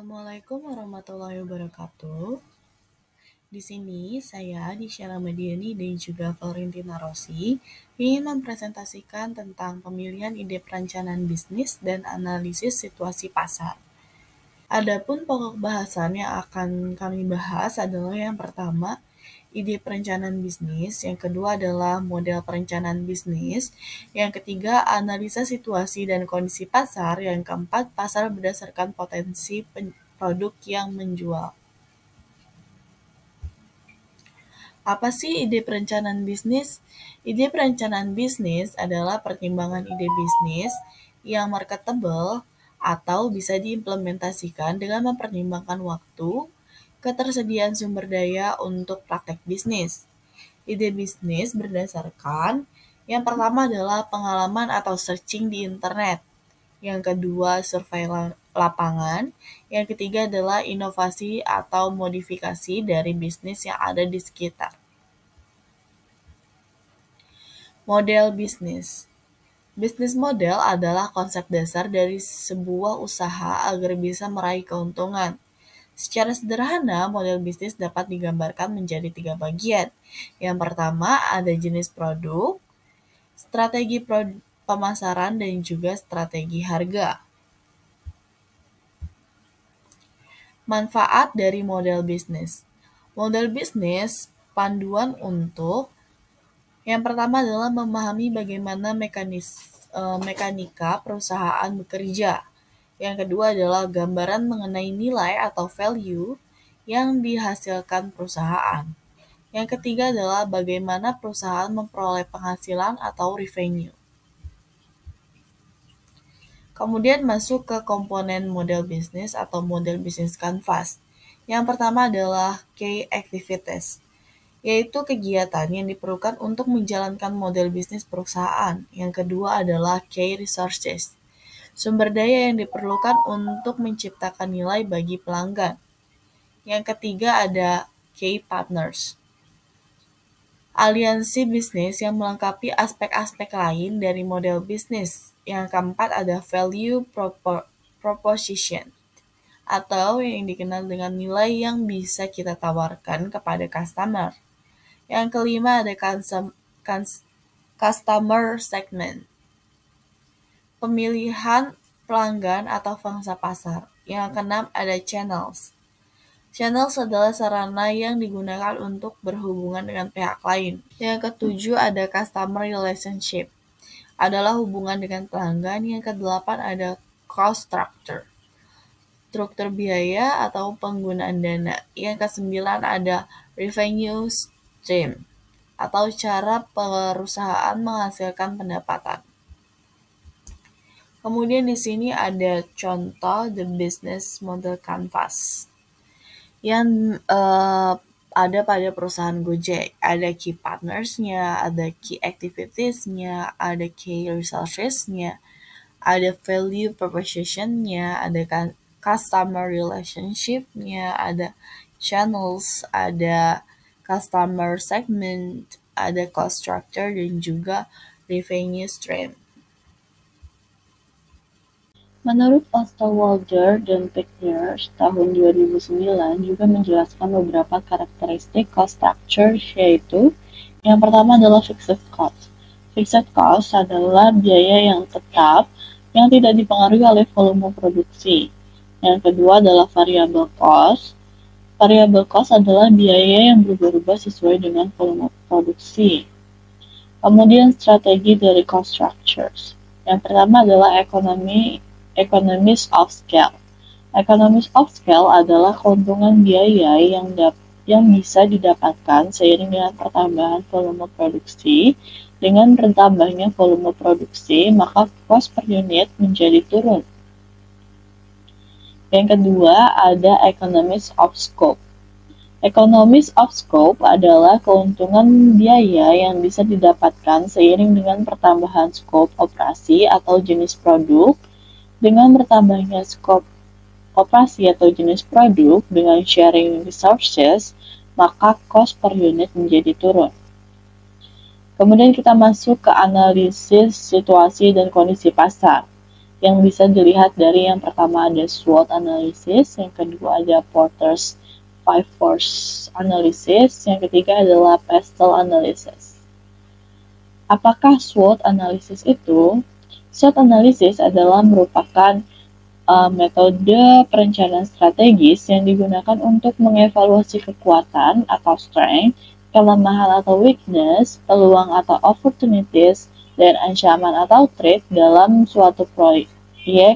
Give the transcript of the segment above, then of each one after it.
Assalamualaikum warahmatullahi wabarakatuh. Di sini saya, Disha Ramadhani dan juga Florentina Rossi, ingin mempresentasikan tentang pemilihan ide perencanaan bisnis dan analisis situasi pasar. Adapun pokok bahasan yang akan kami bahas adalah yang pertama, ide perencanaan bisnis, yang kedua adalah model perencanaan bisnis, yang ketiga analisa situasi dan kondisi pasar, yang keempat pasar berdasarkan potensi produk yang menjual. Apa sih ide perencanaan bisnis? Ide perencanaan bisnis adalah pertimbangan ide bisnis yang marketable atau bisa diimplementasikan dengan mempertimbangkan waktu, ketersediaan sumber daya untuk praktek bisnis. Ide bisnis berdasarkan yang pertama adalah pengalaman atau searching di internet. Yang kedua, survei lapangan. Yang ketiga adalah inovasi atau modifikasi dari bisnis yang ada di sekitar. Model bisnis. Bisnis model adalah konsep dasar dari sebuah usaha agar bisa meraih keuntungan. Secara sederhana, model bisnis dapat digambarkan menjadi 3 bagian. Yang pertama, ada jenis produk, strategi pemasaran, dan juga strategi harga. Manfaat dari model bisnis. Model bisnis panduan untuk yang pertama adalah memahami bagaimana mekanika perusahaan bekerja. Yang kedua adalah gambaran mengenai nilai atau value yang dihasilkan perusahaan. Yang ketiga adalah bagaimana perusahaan memperoleh penghasilan atau revenue. Kemudian masuk ke komponen model bisnis atau model bisnis canvas. Yang pertama adalah key activities, yaitu kegiatan yang diperlukan untuk menjalankan model bisnis perusahaan. Yang kedua adalah key resources, sumber daya yang diperlukan untuk menciptakan nilai bagi pelanggan. Yang ketiga ada key partners, aliansi bisnis yang melengkapi aspek-aspek lain dari model bisnis. Yang keempat ada value proposition, atau yang dikenal dengan nilai yang bisa kita tawarkan kepada customer. Yang kelima ada customer segment, pemilihan pelanggan atau pangsa pasar. Yang keenam ada channels. Channels adalah sarana yang digunakan untuk berhubungan dengan pihak lain. Yang ketujuh ada customer relationship, adalah hubungan dengan pelanggan. Yang kedelapan ada cost structure, struktur biaya atau penggunaan dana. Yang kesembilan ada revenue stream, atau cara perusahaan menghasilkan pendapatan. Kemudian di sini ada contoh the business model canvas yang ada pada perusahaan Gojek. Ada key partners-nya, ada key activities-nya, ada key resources-nya, ada value proposition-nya, ada customer relationship-nya, ada channels, ada customer segment, ada cost structure, dan juga revenue stream. Menurut Osterwalder dan Peters tahun 2009 juga menjelaskan beberapa karakteristik cost structure, yaitu yang pertama adalah fixed cost. Fixed cost adalah biaya yang tetap yang tidak dipengaruhi oleh volume produksi. Yang kedua adalah variable cost. Variable cost adalah biaya yang berubah-ubah sesuai dengan volume produksi. Kemudian strategi dari cost structures. Yang pertama adalah economies of scale. Economies of scale adalah keuntungan biaya yang bisa didapatkan seiring dengan pertambahan volume produksi. Dengan bertambahnya volume produksi, maka cost per unit menjadi turun. Yang kedua ada economies of scope. Economies of scope adalah keuntungan biaya yang bisa didapatkan seiring dengan pertambahan scope operasi atau jenis produk. Dengan bertambahnya skop operasi atau jenis produk dengan sharing resources, maka cost per unit menjadi turun. Kemudian kita masuk ke analisis situasi dan kondisi pasar, yang bisa dilihat dari yang pertama ada SWOT analysis, yang kedua ada Porter's Five Force analysis, yang ketiga adalah Pestle analysis. Apakah SWOT analysis itu? SWOT analysis adalah merupakan metode perencanaan strategis yang digunakan untuk mengevaluasi kekuatan atau strength, kelemahan atau weakness, peluang atau opportunities, dan ancaman atau threat dalam suatu proyek,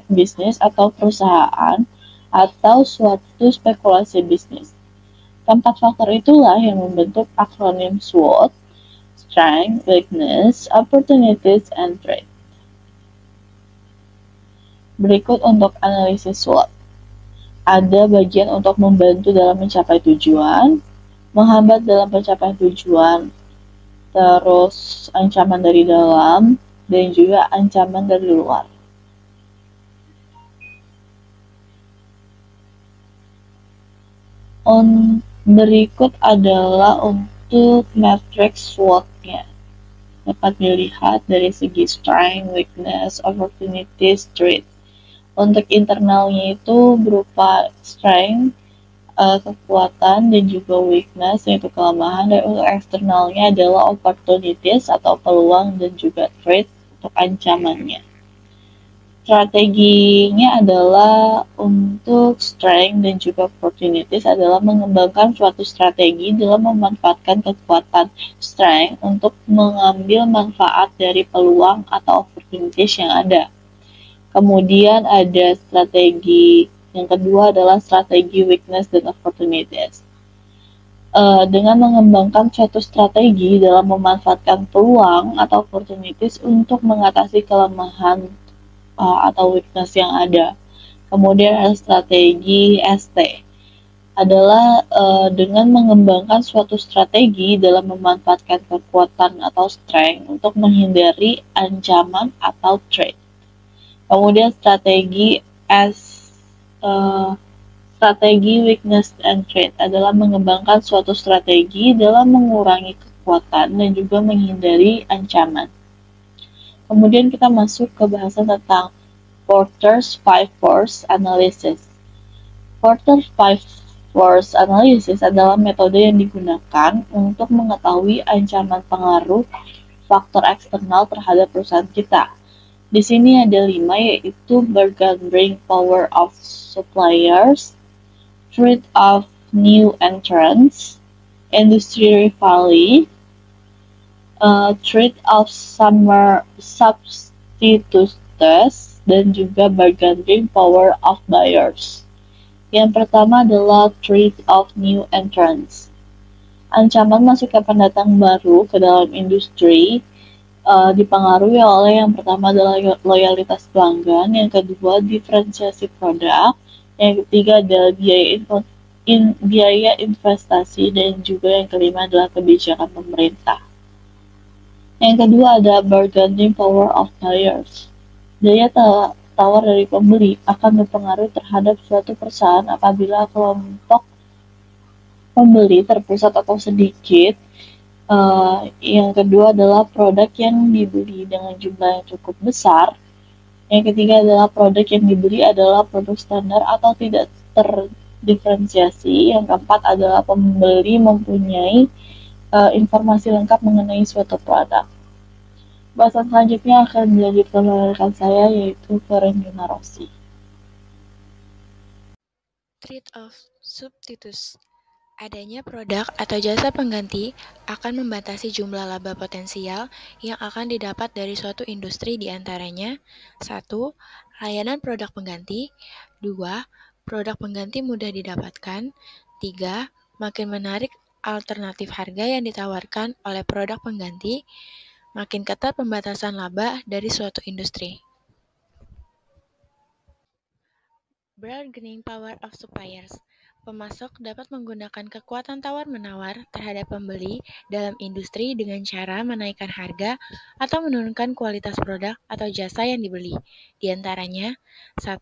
bisnis atau perusahaan, atau suatu spekulasi bisnis. Keempat faktor itulah yang membentuk akronim SWOT, strength, weakness, opportunities, and threat. Berikut untuk analisis SWOT. Ada bagian untuk membantu dalam mencapai tujuan, menghambat dalam pencapaian tujuan, terus ancaman dari dalam, dan juga ancaman dari luar. Berikut adalah untuk matriks SWOT-nya. Dapat dilihat dari segi strength, weakness, opportunities, threat. Untuk internalnya itu berupa strength, kekuatan, dan juga weakness, yaitu kelemahan. Dan untuk eksternalnya adalah opportunities atau peluang, dan juga threat untuk ancamannya. Strateginya adalah untuk strength dan juga opportunities adalah mengembangkan suatu strategi dalam memanfaatkan kekuatan strength untuk mengambil manfaat dari peluang atau opportunities yang ada. Kemudian ada strategi yang kedua adalah strategi weakness dan opportunities. Dengan mengembangkan suatu strategi dalam memanfaatkan peluang atau opportunities untuk mengatasi kelemahan atau weakness yang ada. Kemudian ada strategi ST adalah dengan mengembangkan suatu strategi dalam memanfaatkan kekuatan atau strength untuk menghindari ancaman atau threat. Kemudian strategi weakness and threat adalah mengembangkan suatu strategi dalam mengurangi kekuatan dan juga menghindari ancaman. Kemudian kita masuk ke bahasan tentang Porter's Five Force Analysis. Porter's Five Force Analysis adalah metode yang digunakan untuk mengetahui ancaman pengaruh faktor eksternal terhadap perusahaan kita. Di sini ada 5, yaitu bargaining power of suppliers, threat of new entrants, industry rivalry, threat of summer substitutes, dan juga bargaining power of buyers. Yang pertama adalah threat of new entrants. Ancaman masuknya pendatang baru ke dalam industri dipengaruhi oleh yang pertama adalah loyalitas pelanggan, yang kedua diferensiasi produk, yang ketiga adalah biaya investasi, dan juga yang kelima adalah kebijakan pemerintah. Yang kedua ada bargaining power of buyers. Daya tawar dari pembeli akan berpengaruh terhadap suatu perusahaan apabila kelompok pembeli terpusat atau sedikit. Yang kedua adalah produk yang dibeli dengan jumlah yang cukup besar. Yang ketiga adalah produk yang dibeli adalah produk standar atau tidak terdiferensiasi. Yang keempat adalah pembeli mempunyai informasi lengkap mengenai suatu produk. Bahasan selanjutnya akan dilanjutkan oleh rekan saya, yaitu Ferentina Rossi. Threat of substitutes. Adanya produk atau jasa pengganti akan membatasi jumlah laba potensial yang akan didapat dari suatu industri, di antaranya 1. Layanan produk pengganti, 2. Produk pengganti mudah didapatkan, 3. Makin menarik alternatif harga yang ditawarkan oleh produk pengganti, makin ketat pembatasan laba dari suatu industri. Bargaining power of suppliers. Pemasok dapat menggunakan kekuatan tawar-menawar terhadap pembeli dalam industri dengan cara menaikkan harga atau menurunkan kualitas produk atau jasa yang dibeli. Di antaranya, 1.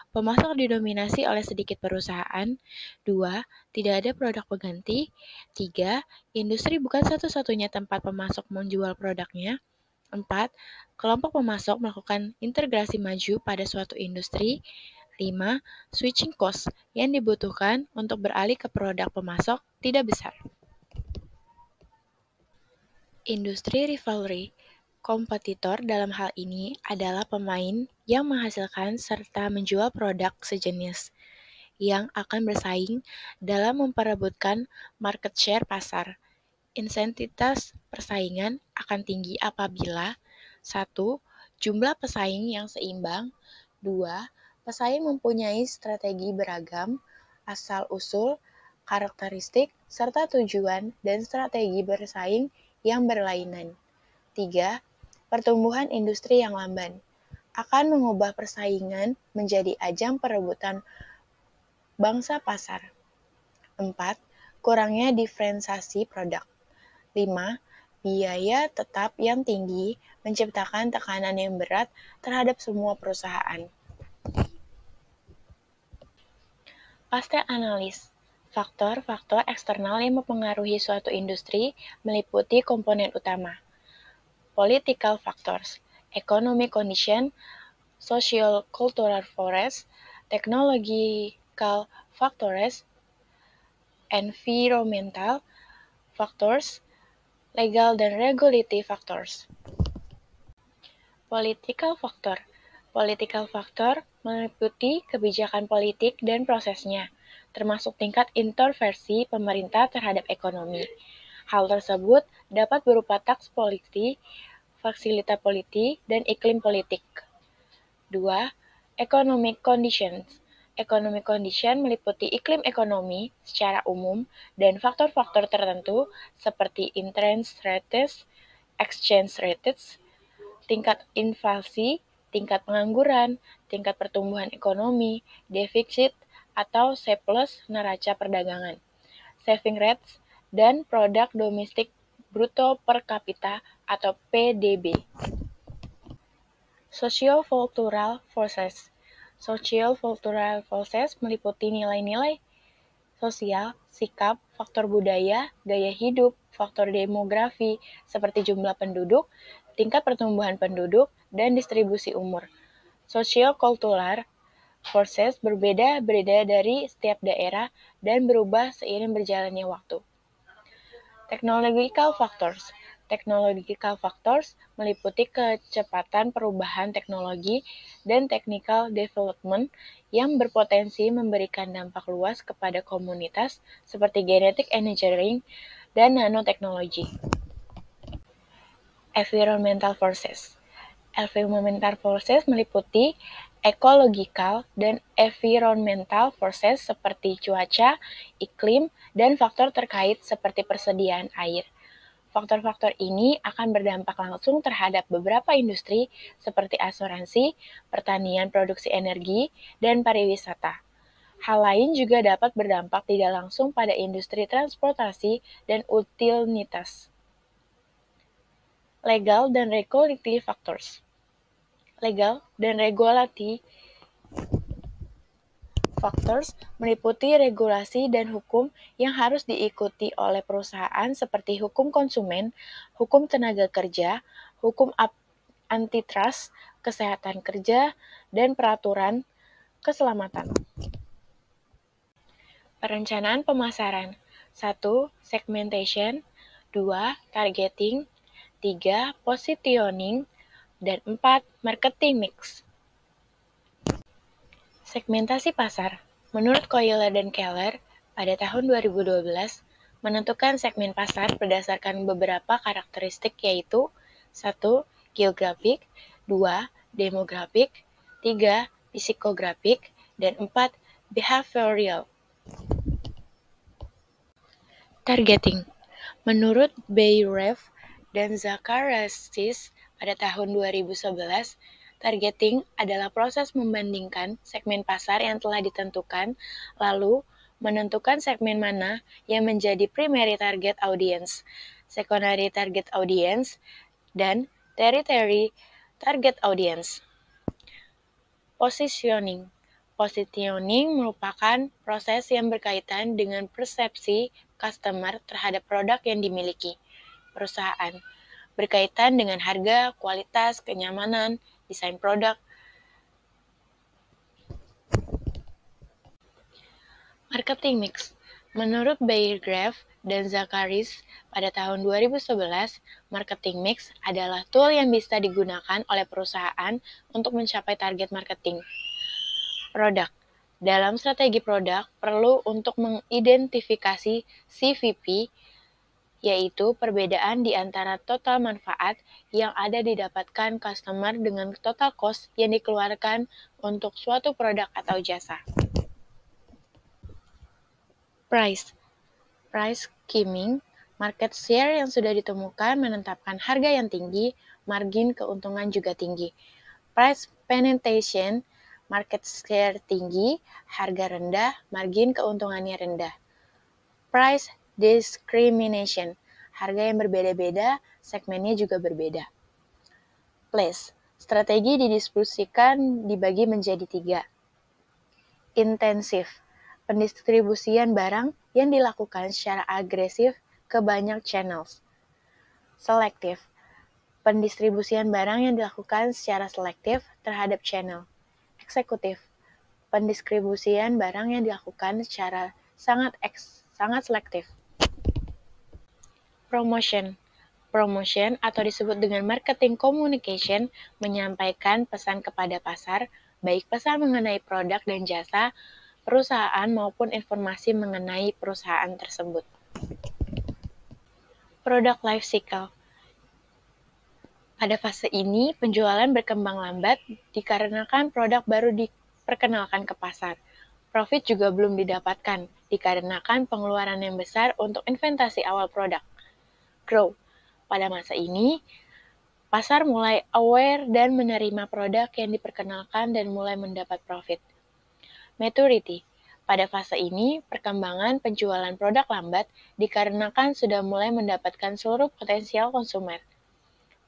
Pemasok didominasi oleh sedikit perusahaan, 2. Tidak ada produk pengganti, 3. Industri bukan satu-satunya tempat pemasok menjual produknya, 4. Kelompok pemasok melakukan integrasi maju pada suatu industri. 5. Switching cost yang dibutuhkan untuk beralih ke produk pemasok tidak besar. Industri rivalry. Kompetitor dalam hal ini adalah pemain yang menghasilkan serta menjual produk sejenis yang akan bersaing dalam memperebutkan market share pasar. Intensitas persaingan akan tinggi apabila 1. Jumlah pesaing yang seimbang. 2. Pesaing mempunyai strategi beragam, asal-usul, karakteristik, serta tujuan dan strategi bersaing yang berlainan. 3. Pertumbuhan industri yang lamban akan mengubah persaingan menjadi ajang perebutan bangsa pasar. 4. Kurangnya diferensiasi produk. 5. Biaya tetap yang tinggi menciptakan tekanan yang berat terhadap semua perusahaan. Pastel analis. Faktor-faktor eksternal yang mempengaruhi suatu industri meliputi komponen utama. Political factors, economic condition, social cultural forces, technological factors, environmental factors, legal dan regulatory factors. Political factor. Political factor meliputi kebijakan politik dan prosesnya, termasuk tingkat intervensi pemerintah terhadap ekonomi. Hal tersebut dapat berupa tax politik, fasilita politik, dan iklim politik. 2. Economic conditions. Economic condition meliputi iklim ekonomi secara umum dan faktor-faktor tertentu seperti interest rates, exchange rates, tingkat inflasi, tingkat pengangguran, tingkat pertumbuhan ekonomi, defisit atau surplus neraca perdagangan, saving rates, dan produk domestik bruto per kapita atau PDB. Socio-cultural forces. Socio-cultural forces meliputi nilai-nilai sosial, sikap, faktor budaya, gaya hidup, faktor demografi seperti jumlah penduduk, tingkat pertumbuhan penduduk, dan distribusi umur. Socio-cultural forces berbeda-beda dari setiap daerah dan berubah seiring berjalannya waktu. Technological factors. Technological factors meliputi kecepatan perubahan teknologi dan technical development yang berpotensi memberikan dampak luas kepada komunitas seperti genetic engineering dan nanoteknologi. Environmental forces. Environmental forces meliputi ecological dan environmental forces seperti cuaca, iklim, dan faktor terkait seperti persediaan air. Faktor-faktor ini akan berdampak langsung terhadap beberapa industri seperti asuransi, pertanian produksi energi, dan pariwisata. Hal lain juga dapat berdampak tidak langsung pada industri transportasi dan utilitas. Legal dan regulatory factors. Legal dan regulatory factors meliputi regulasi dan hukum yang harus diikuti oleh perusahaan seperti hukum konsumen, hukum tenaga kerja, hukum antitrust, kesehatan kerja, dan peraturan keselamatan. Perencanaan pemasaran. 1. Segmentation. 2. Targeting. 3. Positioning. Dan 4. Marketing mix. Segmentasi pasar. Menurut Coyle dan Keller, pada tahun 2012, menentukan segmen pasar berdasarkan beberapa karakteristik yaitu 1. Geografik, 2. Demografik, 3. Psikografik, dan 4. Behavioral. Targeting. Menurut Bayrev dan Zakarasis pada tahun 2011, targeting adalah proses membandingkan segmen pasar yang telah ditentukan, lalu menentukan segmen mana yang menjadi primary target audience, secondary target audience, dan tertiary target audience. Positioning. Positioning merupakan proses yang berkaitan dengan persepsi customer terhadap produk yang dimiliki perusahaan. berkaitan dengan harga, kualitas, kenyamanan, desain produk. Marketing mix. Menurut Bayer Graf dan Zacharis, pada tahun 2011, marketing mix adalah tool yang bisa digunakan oleh perusahaan untuk mencapai target marketing. Produk. Dalam strategi produk, perlu untuk mengidentifikasi CVP, yaitu perbedaan di antara total manfaat yang ada didapatkan customer dengan total cost yang dikeluarkan untuk suatu produk atau jasa. Price skimming, market share yang sudah ditemukan menetapkan harga yang tinggi, margin keuntungan juga tinggi. Price penetration, market share tinggi, harga rendah, margin keuntungannya rendah. Price discrimination, harga yang berbeda-beda, segmennya juga berbeda. Place, strategi didiskusikan dibagi menjadi 3. Intensif, pendistribusian barang yang dilakukan secara agresif ke banyak channels. Selektif, pendistribusian barang yang dilakukan secara selektif terhadap channel. Eksekutif, pendistribusian barang yang dilakukan secara sangat selektif. Promotion atau disebut dengan marketing communication menyampaikan pesan kepada pasar, baik pesan mengenai produk dan jasa perusahaan maupun informasi mengenai perusahaan tersebut. Product life cycle. Pada fase ini, penjualan berkembang lambat dikarenakan produk baru diperkenalkan ke pasar. Profit juga belum didapatkan dikarenakan pengeluaran yang besar untuk investasi awal produk. Grow. Pada masa ini, pasar mulai aware dan menerima produk yang diperkenalkan dan mulai mendapat profit. Maturity. Pada fase ini, perkembangan penjualan produk lambat dikarenakan sudah mulai mendapatkan seluruh potensial konsumen.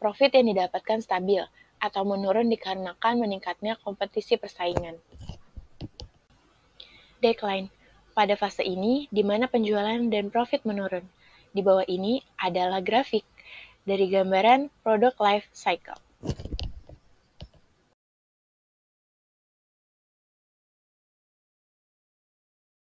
Profit yang didapatkan stabil atau menurun dikarenakan meningkatnya kompetisi persaingan. Decline. Pada fase ini, di mana penjualan dan profit menurun. Di bawah ini adalah grafik dari gambaran product life cycle.